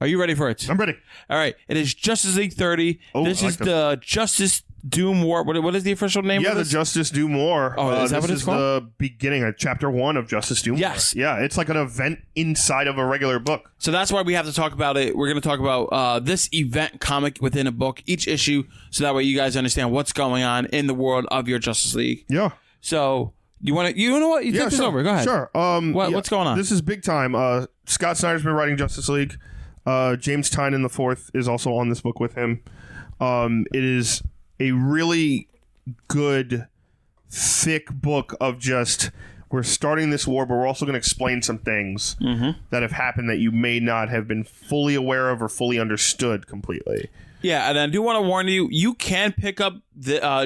Are you ready for it? I'm ready. All right. It is Justice League 30. Oh, this is the Justice Doom War. What is the official name of this? The Justice Doom War. Oh, is that what it's called? This is the beginning of Chapter 1 of Justice Doom War. Yeah, it's like an event inside of a regular book. So that's why we have to talk about it. We're going to talk about this event comic within a book, each issue, so that way you guys understand what's going on in the world of your Justice League. Yeah. So you want to, you know what? You take this over. Go ahead. Sure. What's going on? This is big time. Scott Snyder's been writing Justice League. James Tynion IV is also on this book with him. It is a really good, thick book of just, we're starting this war, but we're also going to explain some things that have happened that you may not have been fully aware of or fully understood completely. Yeah, and I do want to warn you, you can pick up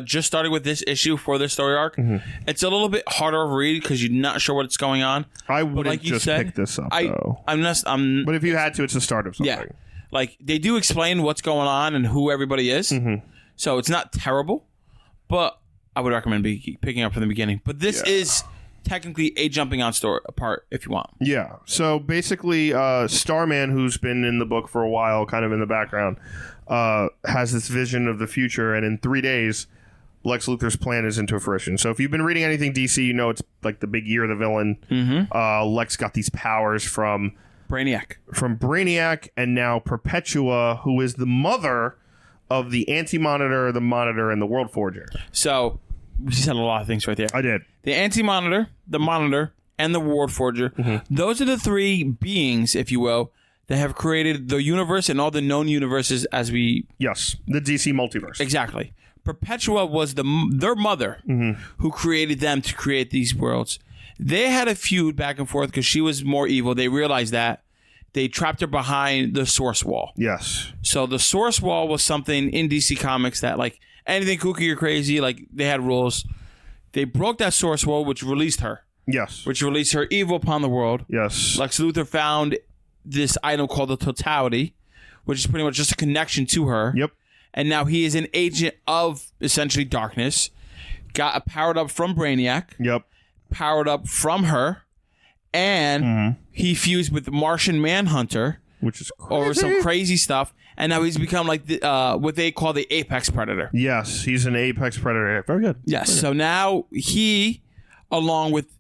just starting with this issue for this story arc. It's a little bit harder to read because you're not sure what's going on. I wouldn't pick this up, though. But if you had to, it's the start of something. Yeah, like they do explain what's going on and who everybody is. So it's not terrible, but I would recommend picking up from the beginning. But this is technically a jumping on story part if you want. Yeah. So basically, Starman, who's been in the book for a while, kind of in the background, has this vision of the future, and in 3 days, Lex Luthor's plan is into fruition. So if you've been reading anything DC, you know it's like the big year of the villain. Lex got these powers from Brainiac, and now Perpetua, who is the mother of the Anti-Monitor, the Monitor, and the World Forger. So you said a lot of things right there. I did. The Anti-Monitor, the Monitor, and the World Forger. Those are the three beings, if you will, that have created the universe and all the known universes as we... Yes, the DC multiverse. Exactly. Perpetua was their mother who created them to create these worlds. They had a feud back and forth because she was more evil. They realized that. They trapped her behind the Source Wall. Yes. So the Source Wall was something in DC Comics that, like, anything kooky or crazy, like, they had rules. They broke that Source Wall, which released her. Yes. Which released her evil upon the world. Yes. Lex Luthor found this item called the Totality, which is pretty much just a connection to her. Yep. And now he is an agent of, essentially, darkness. Got powered up from Brainiac. Yep. Powered up from her. And he fused with the Martian Manhunter, which is crazy. Over some crazy stuff, and now he's become like what they call the Apex Predator. Yes, he's an Apex Predator. Very good. Yes. Very so good. Now he, along with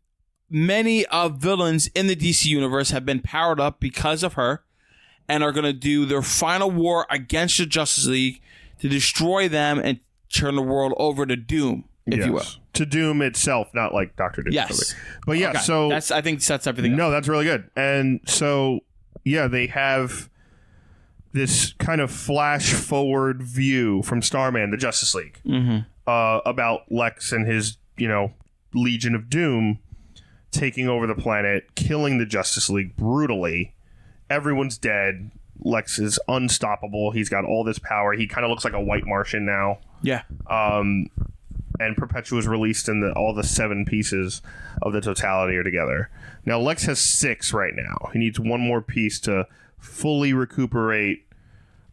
many of villains in the DC universe, have been powered up because of her, and are going to do their final war against the Justice League to destroy them and turn the world over to Doom, if you will. To Doom itself, not like Dr. Doom. Yes. But yeah, so... I think that's everything. No, that's really good. And so, yeah, they have this kind of flash forward view from Starman, the Justice League, about Lex and his, Legion of Doom taking over the planet, killing the Justice League brutally. Everyone's dead. Lex is unstoppable. He's got all this power. He kind of looks like a white Martian now. Yeah. And Perpetua is released, and all the 7 pieces of the Totality are together. Now, Lex has 6 right now. He needs one more piece to fully recuperate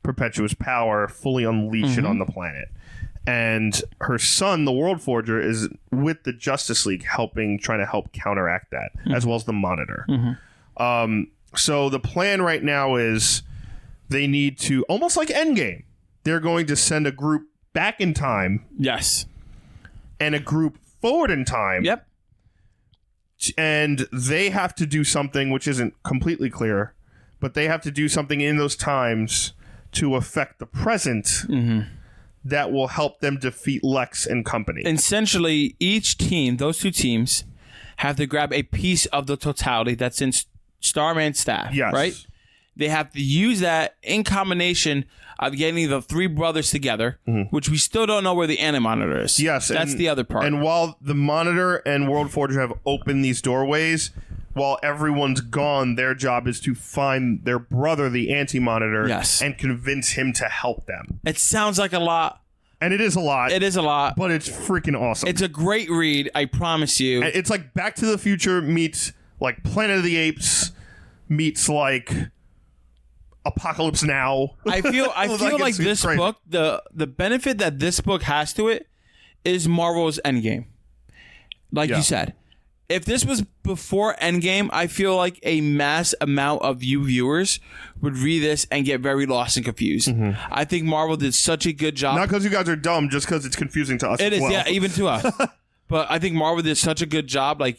Perpetua's power, fully unleash it on the planet. And her son, the World Forger, is with the Justice League trying to help counteract that, as well as the Monitor. So the plan right now is they need to, almost like Endgame, they're going to send a group back in time. Yes. And a group forward in time. Yep. And they have to do something which isn't completely clear, but they have to do something in those times to affect the present that will help them defeat Lex and company. Essentially, each team, those 2 teams, have to grab a piece of the Totality that's in Starman's staff. Yes. Right? They have to use that in combination of getting the 3 brothers together, which we still don't know where the Anti-Monitor is. Yes. That's the other part. And while the Monitor and World Forger have opened these doorways, while everyone's gone, their job is to find their brother, the Anti-Monitor, and convince him to help them. It sounds like a lot. And it is a lot. It is a lot. But it's freaking awesome. It's a great read, I promise you. It's like Back to the Future meets like Planet of the Apes meets like Apocalypse Now. I feel like this crazy. Book, the benefit that this book has to it is Marvel's Endgame. Like you said, if this was before Endgame, I feel like a mass amount of you viewers would read this and get very lost and confused. I think Marvel did such a good job. Not because you guys are dumb, just because it's confusing to us. It as is, well. yeah, even to us. But I think Marvel did such a good job, like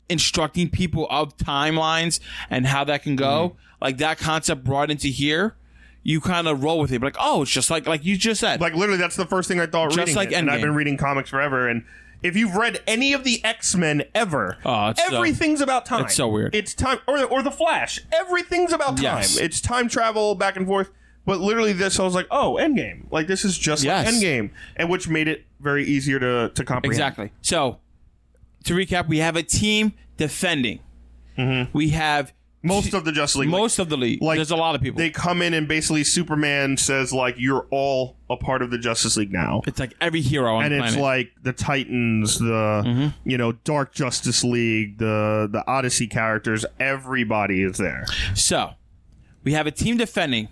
instructing people of timelines and how that can go. Like that concept brought into here, you kind of roll with it. Like, oh, it's just like you just said. Like literally, that's the first thing I thought Just reading like it. And I've Endgame. been reading comics forever. And if you've read any of the X-Men ever, everything's about time. It's so weird. It's time, or the Flash. Everything's about time. Yes. It's time travel back and forth. But literally, this I was like, oh, Endgame. Like this is just like Endgame, and which made it very easier to comprehend. Exactly. So to recap, we have a team defending. We have Most of the Justice League. most of the league. like, There's a lot of people. They come in and basically Superman says like, you're all a part of the Justice League now. It's like every hero on And the it's planet. like the Titans, the Dark Justice League, the Odyssey characters. Everybody is there. So we have a team defending.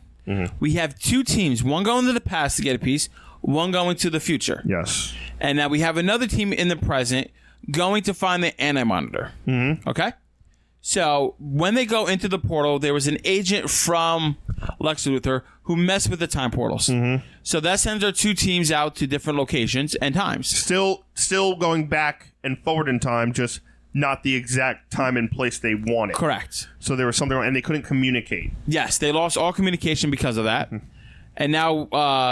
We have two teams, one going to the past to get a piece, one going to the future. Yes. And now we have another team in the present going to find the Anti-Monitor. Okay? So when they go into the portal, there was an agent from Lex Luthor who messed with the time portals. So that sends our two teams out to different locations and times. Still going back and forward in time, just not the exact time and place they wanted. Correct. So there was something wrong, and they couldn't communicate. Yes, they lost all communication because of that. And now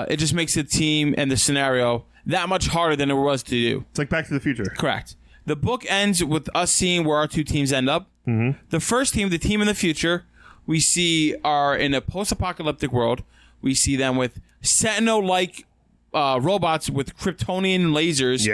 it just makes the team and the scenario that much harder than it was to do. It's like Back to the Future. Correct. The book ends with us seeing where our two teams end up. The first team, the team in the future, we see are in a post-apocalyptic world. We see them with Sentinel-like robots with Kryptonian lasers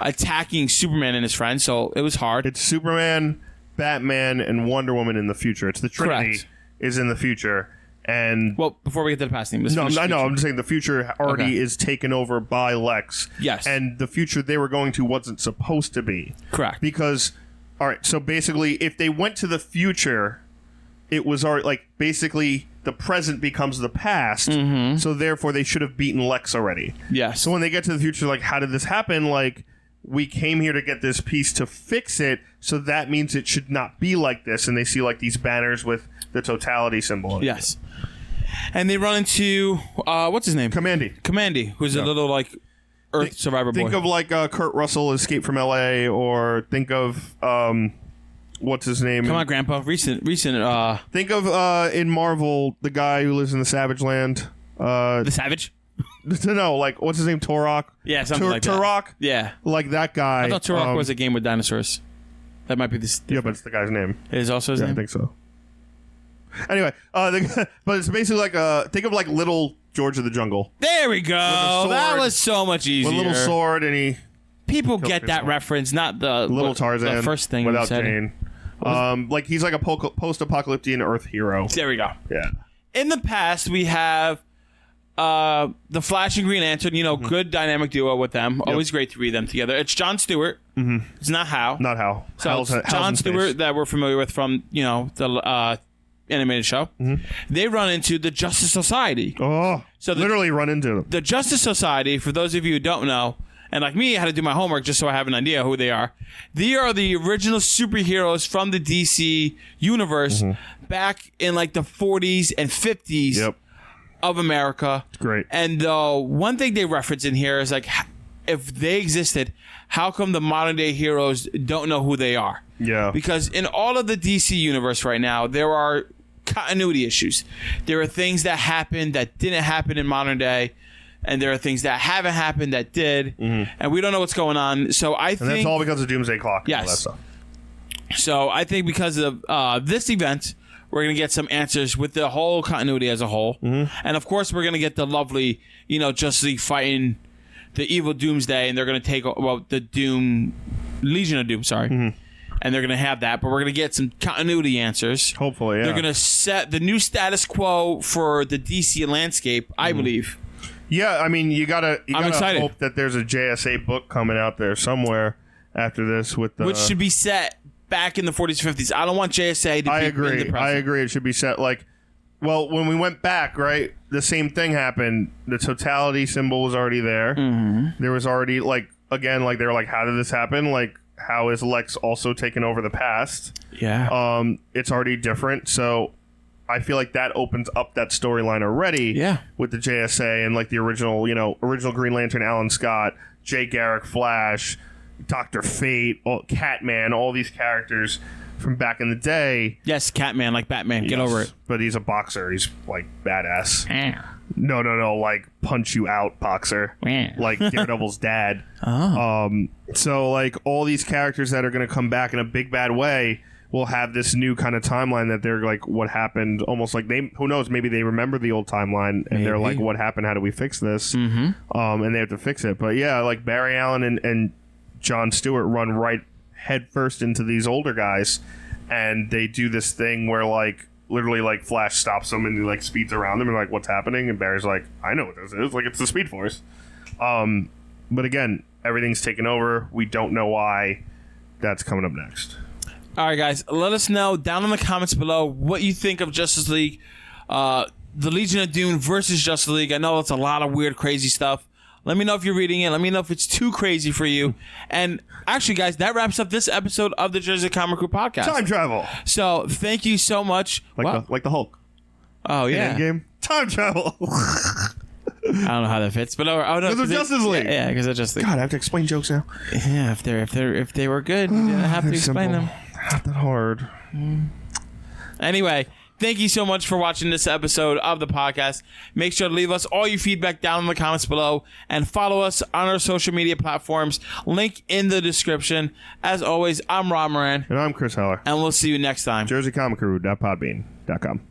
attacking Superman and his friends. So it was hard. It's Superman, Batman, and Wonder Woman in the future. It's the Trinity is in the future. And well, before we get to the past team, I know. I'm just saying the future already is taken over by Lex. Yes. And the future they were going to wasn't supposed to be. Correct. Because, all right, so basically, if they went to the future, it was already, like, basically the present becomes the past. So therefore, they should have beaten Lex already. Yes. So when they get to the future, like, how did this happen? Like, we came here to get this piece to fix it, so that means it should not be like this. And they see, like, these banners with the totality symbol. Yes. And they run into, what's his name? Commandy, who's a little, like, Earth survivor boy. Think of, like, Kurt Russell, Escape from L.A., or think of, what's his name? Come on, Grandpa. Recent. Think of, in Marvel, the guy who lives in the Savage Land. The Savage? No, like, what's his name? Turok? Yeah, something like that. Turok? Yeah. Like that guy. I thought Turok was a game with dinosaurs. That might be this. Yeah, but it's the guy's name. It is also his name? I think so. Anyway, but it's basically like think of like little George of the Jungle. There we go. That was so much easier. With a little sword, and people get that reference, not the little Tarzan. The first thing without you said. Jane. Like he's like a post-apocalyptic Earth hero. There we go. Yeah. In the past, we have the Flash and Green Lantern. Good dynamic duo with them. Always great to read them together. It's John Stewart. It's not Hal. Not Hal. So it's John Stewart that we're familiar with from the animated show. They run into the Justice Society. So literally run into them. The Justice Society, for those of you who don't know, and like me, I had to do my homework just so I have an idea who they are. They are the original superheroes from the DC universe back in like the 40s and 50s of America. It's great. And the one thing they reference in here is like, if they existed, how come the modern day heroes don't know who they are? Yeah. Because in all of the DC universe right now, there are continuity issues. There are things that happened that didn't happen in modern day, and there are things that haven't happened that did, and we don't know what's going on. So I think, and that's all because of Doomsday Clock. Yes. And all that stuff. So I think because of this event, we're going to get some answers with the whole continuity as a whole, and of course we're going to get the lovely, Justice League fighting the evil Doomsday, and they're going to take the Legion of Doom. Sorry. And they're going to have that, but we're going to get some continuity answers. Hopefully, yeah. They're going to set the new status quo for the DC landscape, I believe. Yeah, I mean, you gotta excited. hope that there's a JSA book coming out there somewhere after this with the... Which should be set back in the 40s, 50s. I don't want JSA to be in the present. I agree. It should be set like... Well, when we went back, right, the same thing happened. The totality symbol was already there. There was already, like, again, like, they were like, how did this happen? Like, how is Lex also taken over the past? Yeah. It's already different, so I feel like that opens up that storyline already. Yeah. With the JSA and like the original Green Lantern, Alan Scott, Jay Garrick, Flash, Dr. Fate, Catman, all these characters from back in the day. Yes, Catman, like Batman. Get over it. But he's a boxer. He's like badass. No, like punch you out boxer. Like Daredevil's dad. So like all these characters that are going to come back in a big bad way will have this new kind of timeline that they're like, what happened? Almost like who knows, maybe they remember the old timeline and they're like, what happened? How do we fix this? And they have to fix it. But yeah, like Barry Allen and John Stewart run right head first into these older guys, and they do this thing where like literally like Flash stops them and he like speeds around them and like, what's happening? And Barry's like, I know what this is. Like, it's the Speed Force. But again, everything's taken over. We don't know why. That's coming up next. All right, guys, let us know down in the comments below what you think of Justice League, the Legion of Doom versus Justice League. I know it's a lot of weird, crazy stuff. Let me know if you're reading it. Let me know if it's too crazy for you. And actually, guys, that wraps up this episode of the Jersey Comic Krew podcast. Time travel. So thank you so much. Like the Hulk. Oh, yeah. Endgame. Time travel. I don't know how that fits, but because of Justice League. Yeah, because of Justice League. God, I have to explain jokes now. Yeah, if they were good, you didn't have to explain them. Not that hard. Anyway, thank you so much for watching this episode of the podcast. Make sure to leave us all your feedback down in the comments below and follow us on our social media platforms. Link in the description. As always, I'm Rob Moran. And I'm Chris Heller. And we'll see you next time. JerseyComicKrew.podbean.com.